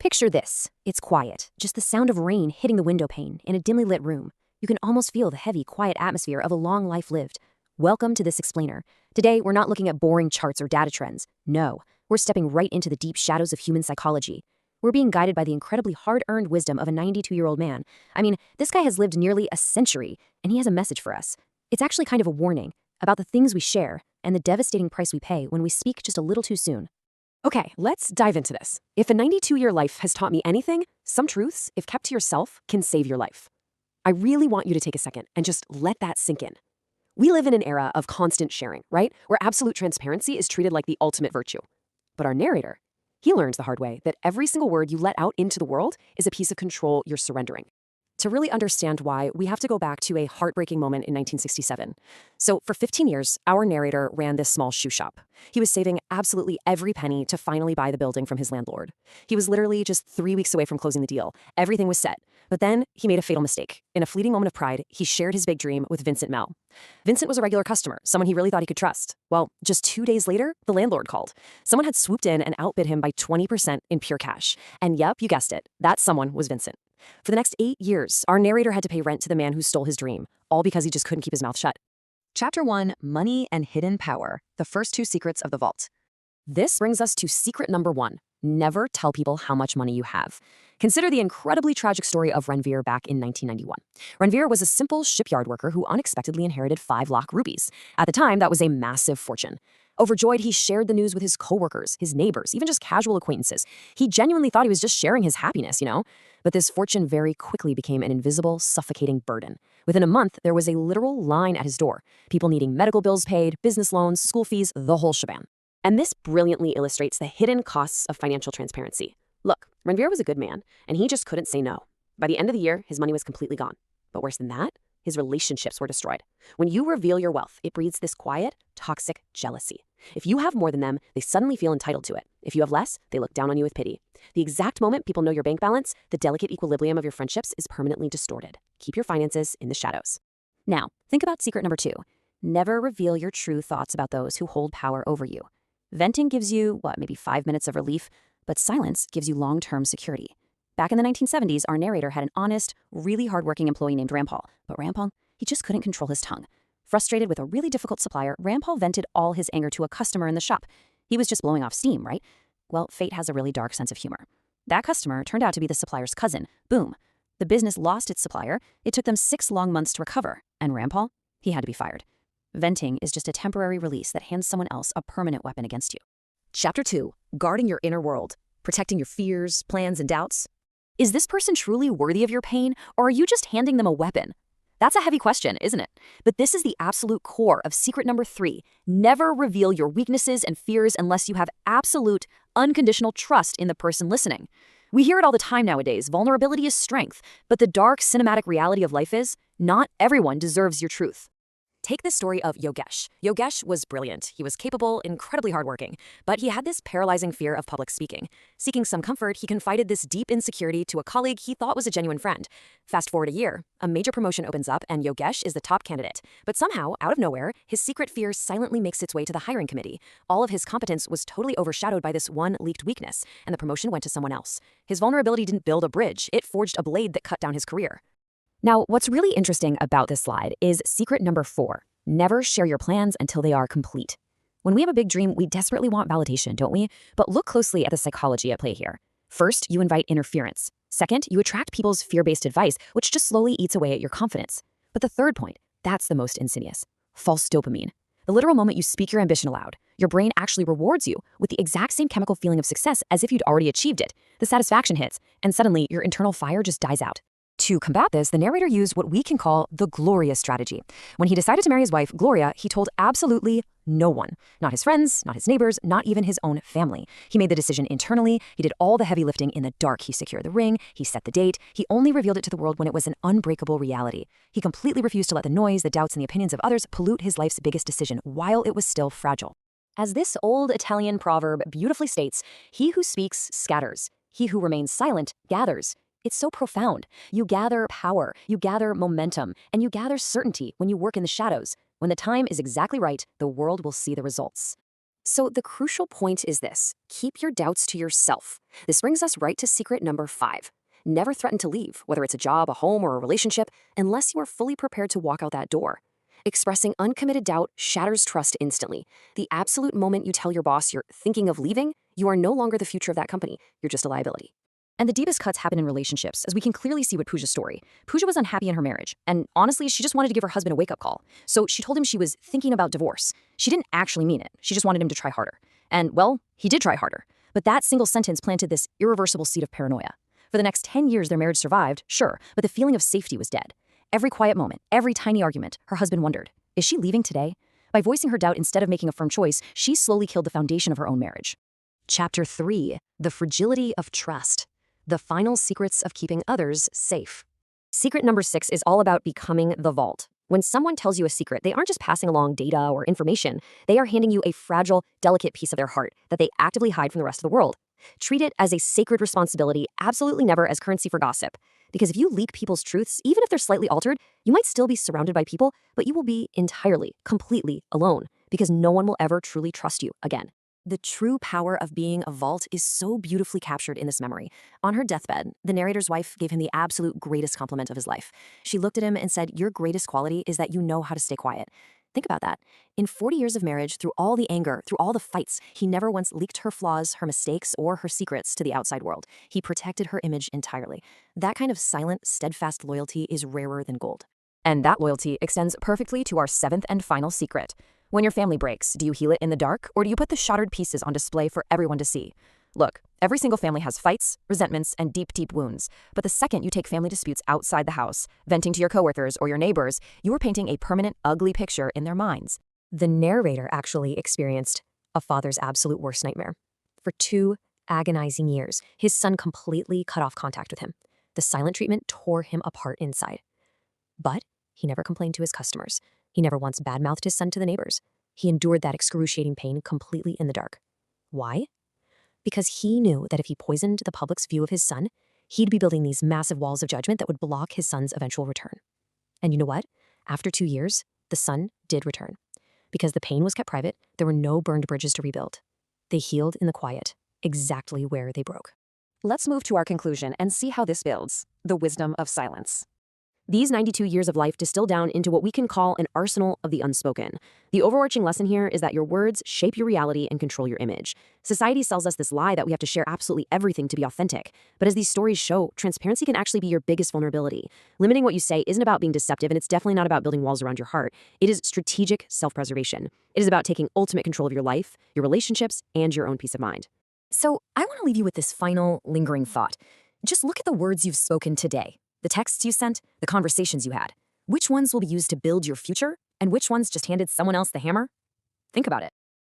Picture this. It's quiet, just the sound of rain hitting the window pane in a dimly lit room. You can almost feel the heavy, quiet atmosphere of a long life lived. Welcome to This Explainer. Today, we're not looking at boring charts or data trends. No, we're stepping right into the deep shadows of human psychology. We're being guided by the incredibly hard-earned wisdom of a 92-year-old man. I mean, this guy has lived nearly a century, and he has a message for us. It's actually kind of a warning about the things we share and the devastating price we pay when we speak just a little too soon. Okay, let's dive into this. If a 92-year life has taught me anything, some truths, if kept to yourself, can save your life. I really want you to take a second and just let that sink in. We live in an era of constant sharing, right? Where absolute transparency is treated like the ultimate virtue. But our narrator, he learns the hard way that every single word you let out into the world is a piece of control you're surrendering. To really understand why, we have to go back to a heartbreaking moment in 1967. So for 15 years, our narrator ran this small shoe shop. He was saving absolutely every penny to finally buy the building from his landlord. He was literally just 3 weeks away from closing the deal. Everything was set. But then he made a fatal mistake. In a fleeting moment of pride, he shared his big dream with Vincent Mel. Vincent was a regular customer, someone he really thought he could trust. Well, just 2 days later, the landlord called. Someone had swooped in and outbid him by 20% in pure cash. And yep, you guessed it, that someone was Vincent. For the next 8 years, our narrator had to pay rent to the man who stole his dream, all because he just couldn't keep his mouth shut. Chapter 1, Money and Hidden Power, the first 2 secrets of the vault. This brings us to secret number 1. Never tell people how much money you have. Consider the incredibly tragic story of Ranveer back in 1991. Ranveer was a simple shipyard worker who unexpectedly inherited 5 lakh rupees. At the time, that was a massive fortune. Overjoyed, he shared the news with his coworkers, his neighbors, even just casual acquaintances. He genuinely thought he was just sharing his happiness, But this fortune very quickly became an invisible, suffocating burden. Within a month, there was a literal line at his door. People needing medical bills paid, business loans, school fees, the whole shebang. And this brilliantly illustrates the hidden costs of financial transparency. Look, Ranveer was a good man, and he just couldn't say no. By the end of the year, his money was completely gone. But worse than that, his relationships were destroyed. When you reveal your wealth, it breeds this quiet, toxic jealousy. If you have more than them, they suddenly feel entitled to it. If you have less, they look down on you with pity. The exact moment people know your bank balance, the delicate equilibrium of your friendships is permanently distorted. Keep your finances in the shadows. Now, think about secret number 2. Never reveal your true thoughts about those who hold power over you. Venting gives you, maybe 5 minutes of relief, but silence gives you long-term security. Back in the 1970s, our narrator had an honest, really hardworking employee named Rampal. But Rampal, he just couldn't control his tongue. Frustrated with a really difficult supplier, Rampal vented all his anger to a customer in the shop. He was just blowing off steam, right? Well, fate has a really dark sense of humor. That customer turned out to be the supplier's cousin. Boom. The business lost its supplier. It took them 6 long months to recover. And Rampal, he had to be fired. Venting is just a temporary release that hands someone else a permanent weapon against you. Chapter 2, Guarding Your Inner World, Protecting Your Fears, Plans, and Doubts. Is this person truly worthy of your pain, or are you just handing them a weapon? That's a heavy question, isn't it? But this is the absolute core of secret number 3. Never reveal your weaknesses and fears unless you have absolute, unconditional trust in the person listening. We hear it all the time nowadays. Vulnerability is strength. But the dark, cinematic reality of life is, not everyone deserves your truth. Take the story of Yogesh. Yogesh was brilliant. He was capable, incredibly hardworking, but he had this paralyzing fear of public speaking. Seeking some comfort, he confided this deep insecurity to a colleague he thought was a genuine friend. Fast forward a year, a major promotion opens up and Yogesh is the top candidate. But somehow, out of nowhere, his secret fear silently makes its way to the hiring committee. All of his competence was totally overshadowed by this one leaked weakness, and the promotion went to someone else. His vulnerability didn't build a bridge, it forged a blade that cut down his career. Now, what's really interesting about this slide is secret number 4. Never share your plans until they are complete. When we have a big dream, we desperately want validation, don't we? But look closely at the psychology at play here. First, you invite interference. Second, you attract people's fear-based advice, which just slowly eats away at your confidence. But the third point, that's the most insidious. False dopamine. The literal moment you speak your ambition aloud, your brain actually rewards you with the exact same chemical feeling of success as if you'd already achieved it. The satisfaction hits, and suddenly your internal fire just dies out. To combat this, the narrator used what we can call the Gloria strategy. When he decided to marry his wife, Gloria, he told absolutely no one. Not his friends, not his neighbors, not even his own family. He made the decision internally. He did all the heavy lifting in the dark. He secured the ring. He set the date. He only revealed it to the world when it was an unbreakable reality. He completely refused to let the noise, the doubts, and the opinions of others pollute his life's biggest decision while it was still fragile. As this old Italian proverb beautifully states, he who speaks scatters. He who remains silent gathers. It's so profound. You gather power, you gather momentum, and you gather certainty when you work in the shadows. When the time is exactly right, the world will see the results. So the crucial point is this: keep your doubts to yourself. This brings us right to secret number 5. Never threaten to leave, whether it's a job, a home, or a relationship, unless you are fully prepared to walk out that door. Expressing uncommitted doubt shatters trust instantly. The absolute moment you tell your boss you're thinking of leaving, you are no longer the future of that company. You're just a liability. And the deepest cuts happen in relationships, as we can clearly see with Pooja's story. Pooja was unhappy in her marriage, and honestly, she just wanted to give her husband a wake-up call. So she told him she was thinking about divorce. She didn't actually mean it. She just wanted him to try harder. And, well, he did try harder. But that single sentence planted this irreversible seed of paranoia. For the next 10 years, their marriage survived, sure, but the feeling of safety was dead. Every quiet moment, every tiny argument, her husband wondered, is she leaving today? By voicing her doubt instead of making a firm choice, she slowly killed the foundation of her own marriage. Chapter 3: The Fragility of Trust. The Final Secrets of Keeping Others Safe. Secret number 6 is all about becoming the vault. When someone tells you a secret, they aren't just passing along data or information. They are handing you a fragile, delicate piece of their heart that they actively hide from the rest of the world. Treat it as a sacred responsibility, absolutely never as currency for gossip. Because if you leak people's truths, even if they're slightly altered, you might still be surrounded by people, but you will be entirely, completely alone, because no one will ever truly trust you again. The true power of being a vault is so beautifully captured in this memory. On her deathbed, the narrator's wife gave him the absolute greatest compliment of his life. She looked at him and said, "Your greatest quality is that you know how to stay quiet." Think about that. In 40 years of marriage, through all the anger, through all the fights, he never once leaked her flaws, her mistakes, or her secrets to the outside world. He protected her image entirely. That kind of silent, steadfast loyalty is rarer than gold. And that loyalty extends perfectly to our 7th and final secret. When your family breaks, do you heal it in the dark, or do you put the shattered pieces on display for everyone to see? Look, every single family has fights, resentments, and deep, deep wounds. But the second you take family disputes outside the house, venting to your coworkers or your neighbors, you are painting a permanent, ugly picture in their minds. The narrator actually experienced a father's absolute worst nightmare. For 2 agonizing years, his son completely cut off contact with him. The silent treatment tore him apart inside. But he never complained to his customers. He never once badmouthed his son to the neighbors. He endured that excruciating pain completely in the dark. Why? Because he knew that if he poisoned the public's view of his son, he'd be building these massive walls of judgment that would block his son's eventual return. And you know what? After 2 years, the son did return. Because the pain was kept private, there were no burned bridges to rebuild. They healed in the quiet, exactly where they broke. Let's move to our conclusion and see how this builds the wisdom of silence. These 92 years of life distill down into what we can call an arsenal of the unspoken. The overarching lesson here is that your words shape your reality and control your image. Society sells us this lie that we have to share absolutely everything to be authentic. But as these stories show, transparency can actually be your biggest vulnerability. Limiting what you say isn't about being deceptive, and it's definitely not about building walls around your heart. It is strategic self-preservation. It is about taking ultimate control of your life, your relationships, and your own peace of mind. So I want to leave you with this final, lingering thought. Just look at the words you've spoken today. The texts you sent, the conversations you had. Which ones will be used to build your future, and which ones just handed someone else the hammer? Think about it.